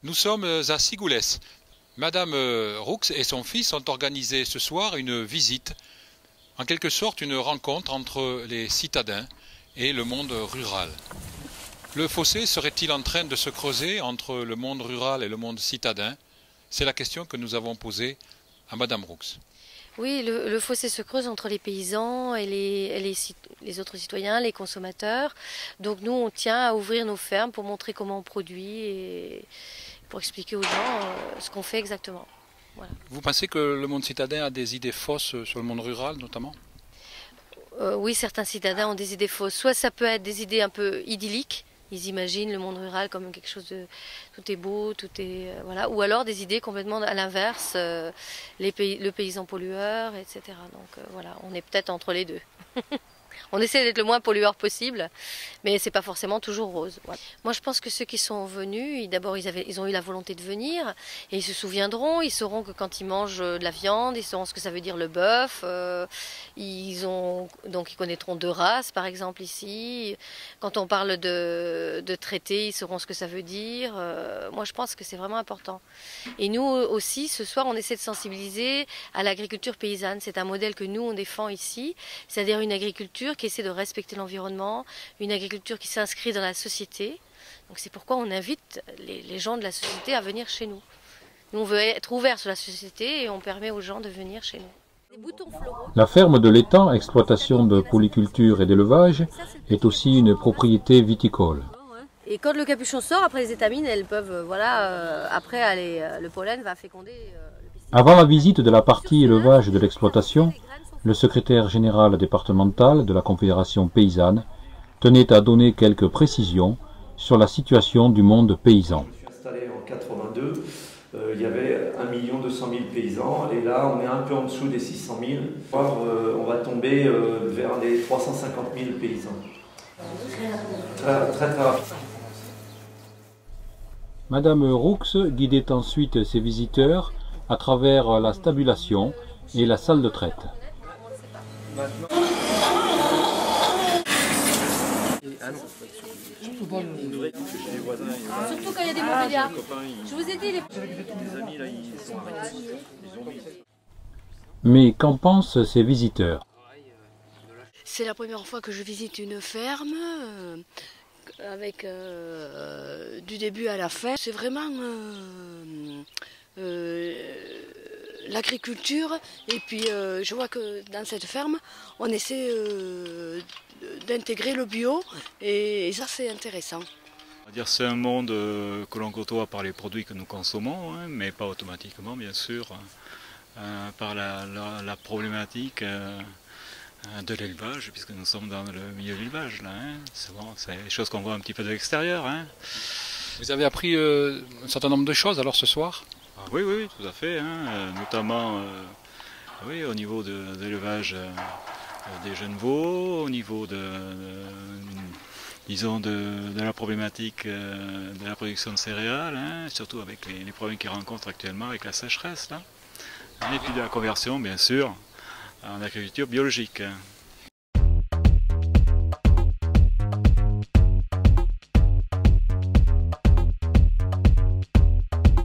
Nous sommes à Sigoulès. Madame Roux et son fils ont organisé ce soir une visite, en quelque sorte une rencontre entre les citadins et le monde rural. Le fossé serait-il en train de se creuser entre le monde rural et le monde citadin? C'est la question que nous avons posée à Madame Roux. Oui, le fossé se creuse entre les paysans et les autres citoyens, les consommateurs. Donc nous, on tient à ouvrir nos fermes pour montrer comment on produit et pour expliquer aux gens ce qu'on fait exactement. Voilà. Vous pensez que le monde citadin a des idées fausses sur le monde rural notamment? Oui, certains citadins ont des idées fausses. Soit ça peut être des idées un peu idylliques. Ils imaginent le monde rural comme quelque chose de tout est beau, tout est voilà, ou alors des idées complètement à l'inverse, le paysan pollueur, etc. Donc voilà, on est peut-être entre les deux. On essaie d'être le moins pollueur possible, mais c'est pas forcément toujours rose. Voilà. Moi, je pense que ceux qui sont venus, d'abord, ils ont eu la volonté de venir, et ils se souviendront. Ils sauront que quand ils mangent de la viande, ils sauront ce que ça veut dire le bœuf. Donc, ils connaîtront deux races, par exemple ici. Quand on parle de traité, ils sauront ce que ça veut dire. Moi, je pense que c'est vraiment important. Et nous aussi, ce soir, on essaie de sensibiliser à l'agriculture paysanne. C'est un modèle que nous, on défend ici, c'est-à-dire une agriculture qui essaie de respecter l'environnement, une agriculture qui s'inscrit dans la société. Donc c'est pourquoi on invite les gens de la société à venir chez nous. Nous, on veut être ouverts sur la société et on permet aux gens de venir chez nous. La ferme de l'étang, exploitation de polyculture et d'élevage, est aussi une propriété viticole. Et quand le capuchon sort, après les étamines, elles peuvent, après aller, le pollen va féconder. Avant la visite de la partie élevage de l'exploitation, le secrétaire général départemental de la Confédération paysanne tenait à donner quelques précisions sur la situation du monde paysan. Installé en 82, il y avait 1 200 000 paysans et là on est un peu en dessous des 600 000. On va tomber vers les 350 000 paysans. Très rapide. Madame Roux guidait ensuite ses visiteurs à travers la stabulation et la salle de traite. Surtout quand il y a des mobiliards. Je vous ai dit, les amis là, ils sont arrêtés. Mais qu'en pensent ces visiteurs? C'est la première fois que je visite une ferme avec du début à la fin. C'est vraiment l'agriculture et puis je vois que dans cette ferme on essaie d'intégrer le bio et ça c'est intéressant. C'est un monde que l'on côtoie par les produits que nous consommons, hein, mais pas automatiquement bien sûr, par la problématique de l'élevage, puisque nous sommes dans le milieu de l'élevage. C'est bon, des choses qu'on voit un petit peu de l'extérieur. Hein. Vous avez appris un certain nombre de choses alors ce soir? Oui, oui, tout à fait, hein, notamment oui, au niveau de l'élevage des jeunes veaux, au niveau disons de la problématique de la production de céréales, hein, surtout avec les problèmes qu'ils rencontrent actuellement avec la sécheresse, là, et puis de la conversion, bien sûr, en agriculture biologique.